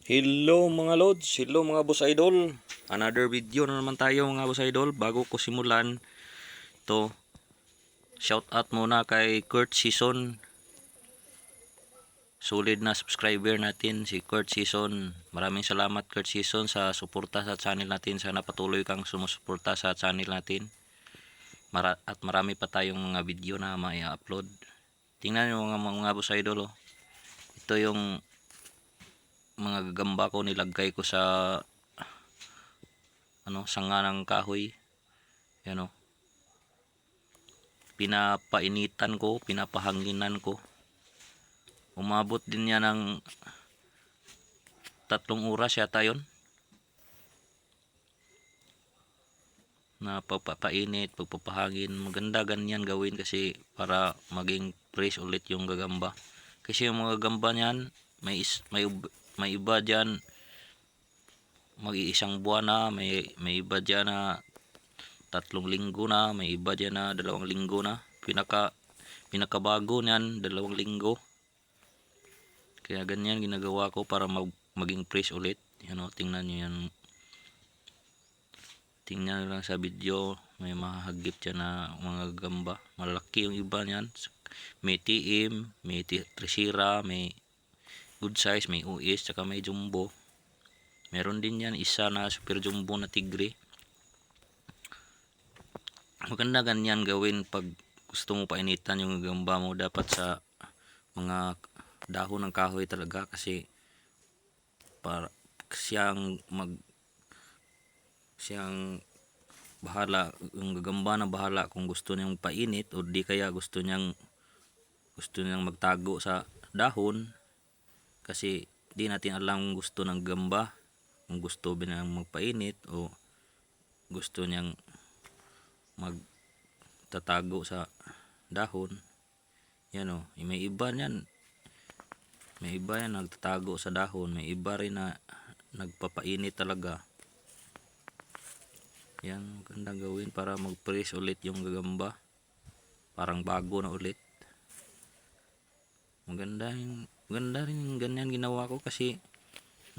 Hello mga lods, hello mga boss idol. Another video na naman tayo mga boss idol. Bago ko simulan to, shout out muna kay Kurt Season. Solid na subscriber natin si Kurt Season. Maraming salamat Kurt Season sa suporta sa channel natin. Sana patuloy kang sumusuporta sa channel natin. At marami pa tayong mga video na mai-upload. Tingnan niyo mga boss idol, oh. Ito yung mga gagamba ko, nilagay ko sa sanga ng kahoy. Yan, oh. Pinapainitan ko, pinapahanginan ko. Umabot din yan ng 3 oras yata yun. Napapainit, pagpapahangin. Maganda ganyan gawin kasi para maging fresh ulit yung gagamba. Kasi yung mga gagamba niyan, may iba dyan mag-iisang buwan na, may iba dyan na 3 linggo na, may iba dyan na 2 linggo na. Pinakabago niyan 2 linggo. Kaya ganyan ginagawa ko para maging fresh ulit. Yan, tingnan nyo yan. Tingnan lang sa video, may mahagip dyan na mga gamba. Malaki yung iba niyan. May TM, may Trisira, may good size, may US, tsaka may jumbo. Meron din yan isa na super jumbo na tigre. Maganda ganyan gawin pag gusto mo painitan yung gamba mo. Dapat sa mga dahon ng kahoy talaga, kasi para siyang bahala, yung gagamba na bahala kung gusto niyang painit o di kaya gusto niyang magtago sa dahon, kasi di natin alam kung gusto ng gamba, kung gusto ba niyang magpainit o gusto niyang magtatago sa dahon. Yan, may iba niyan. May iba yan nagtatago sa dahon, may iba rin na nagpapainit talaga. Yan, magandang gawin para mag-fresh ulit yung gagamba. Parang bago na ulit. Maganda rin ganyan ginawa ko, kasi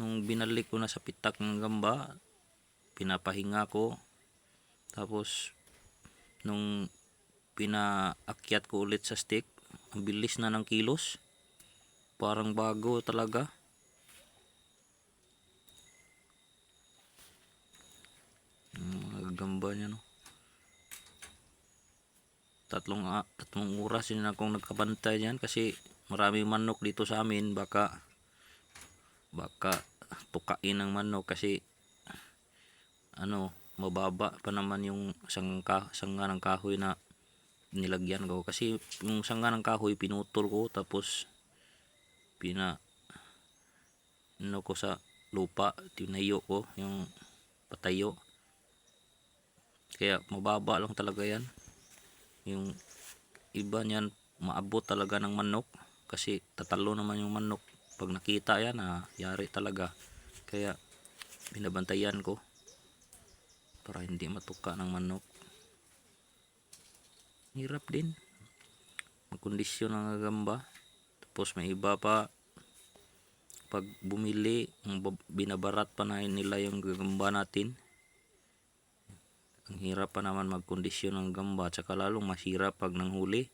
nung binalik ko na sa pitak ng gamba, pinapahinga ko. Tapos nung pinaakyat ko ulit sa stick, ang bilis na ng kilos. Parang bago talaga. Mga gamba niya, no. 3 oras din akong nagkabantay diyan, kasi maraming manok dito sa amin. Baka tukain ng manok, kasi mababa pa naman yung sanga ng kahoy na nilagyan ko. Kasi yung sanga ng kahoy pinutol ko, tapos ko sa lupa, tinayo ko yung patayo. Kaya mababa lang talaga yan. Yung iba niyan maabot talaga ng manok, kasi tatalo naman yung manok pag nakita yan, yari talaga. Kaya binabantayan ko para hindi matuka ng manok. Hirap din magkondisyon ng gagamba. Tapos may iba pa, pag bumili, binabarat pa na nila yung gagamba natin. Ang hirap pa naman magkondisyon ng gamba, tsaka lalong mahirap pag nanghuli,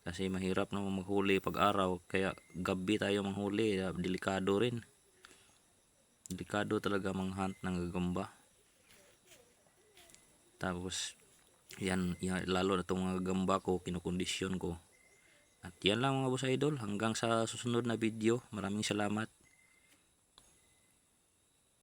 kasi mahirap naman maghuli pag araw. Kaya gabi tayo manghuli, delikado rin. Delikado talaga manghunt ng gagamba. Tapos yan lalo na itong mga gagamba ko, kinukondisyon ko. At yan lang mga boss idol, hanggang sa susunod na video. Maraming salamat.